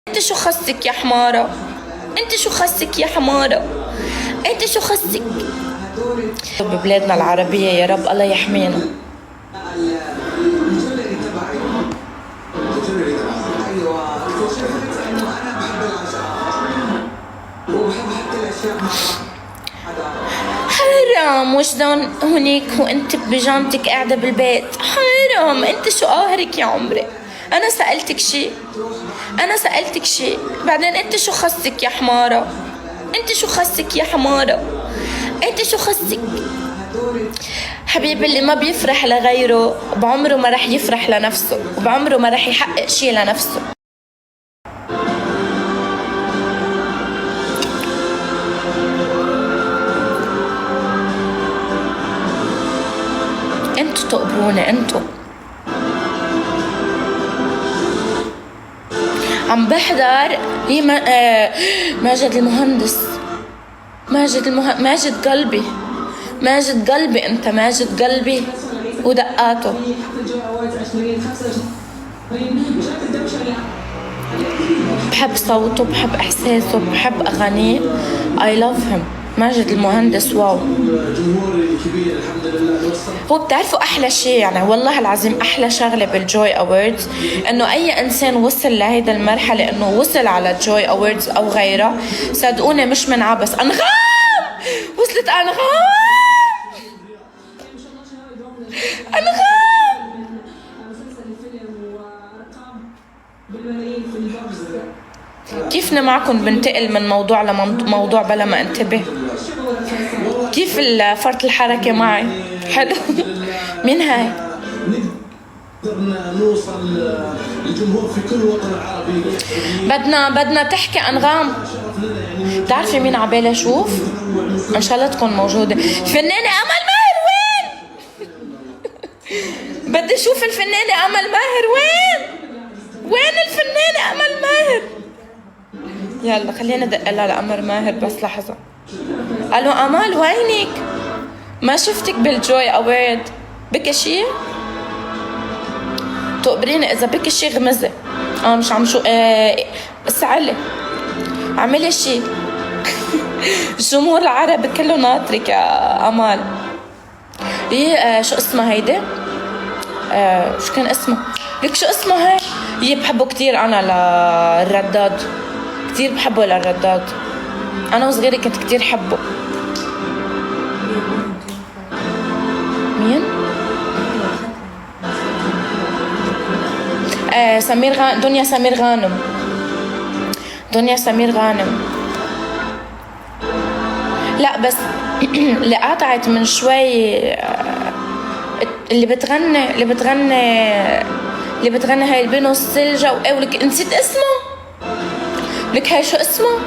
انت شو خصك يا حمارة؟ انت شو خصك يا حمارة؟ انت شو خصك؟ ببلادنا العربية يا رب الله يحمينا. حرام وجدان هنيك وانت ببيجامتك قاعدة بالبيت. حرام. انت شو قاهرك يا عمري؟ انا سألتك شي؟ انا سألتك شي؟ بعدين انت شو خصك يا حمارة؟ انت شو خصك يا حمارة؟ انت شو خصك؟ حبيبي اللي ما بيفرح لغيره بعمره ما رح يفرح لنفسه، وبعمره ما رح يحقق شي لنفسه. انتو تقبروني انتو. عم بحضر هي ماجد المهندس. ماجد قلبي. ماجد قلبي انت. ماجد قلبي ودقاته. بحب صوته، بحب احساسه، بحب اغانيه. I love him. ماجد المهندس واو. هو بتعرفوا احلى شيء يعني والله العظيم احلى شغله بالجوي اووردز انه اي انسان وصل لهيدا المرحله انه وصل على الجوي اووردز او غيرها، صدقوني مش من عبس. انغام وصلت. انغام كيفنا معكم بنتقل من موضوع لموضوع بلا ما انتبه. كيف فرط الحركة معي؟ حلو. مين هاي؟ نوصل الجمهور في كل وطن عربي. بدنا تحكي انغام. بتعرفي مين عبالي اشوف؟ ان شاء الله تكون موجودة الفنانة امل ماهر. وين؟ بدي اشوف الفنانة امل ماهر. وين الفنانة امل ماهر؟ يلا خلينا ندق لها لأمر ماهر بس لحظة. الو امال وينك؟ ما شفتك بالجوي اوورد. بكي شي؟ تقبريني اذا بكي شي غمزة. مش عم شو اسعلي اعملي شي. الجمهور العربي كله ناطرك يا امال. هي شو اسمها هيدي؟ شو كان اسمه؟ لك شو اسمه هاي؟ هي بحبه كتير انا للرداد. كتير بحبه للرداد. انا وصغيرة كنت كتير حبه. مين؟ دنيا سمير غانم. دنيا سمير غانم. لا بس اللي قاطعت من شوي اللي بتغني هاي بنص الجو. ولك نسيت اسمه. لك هاي شو اسمه؟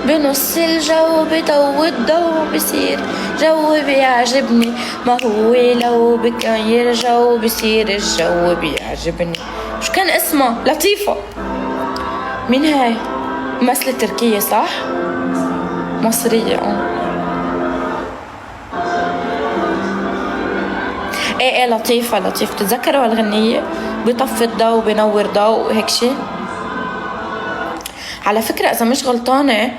بنص الجو بضو الضو بصير جو بيعجبني، ما هو لو بكير جو بصير الجو بيعجبني. شو كان اسمها؟ لطيفة. مين هاي؟ ممثلة تركية صح؟ مصرية. ايه لطيفة. تتذكروا هالغنية؟ بيطفي الضو بينور ضو هيك شي. على فكرة إذا مش غلطانة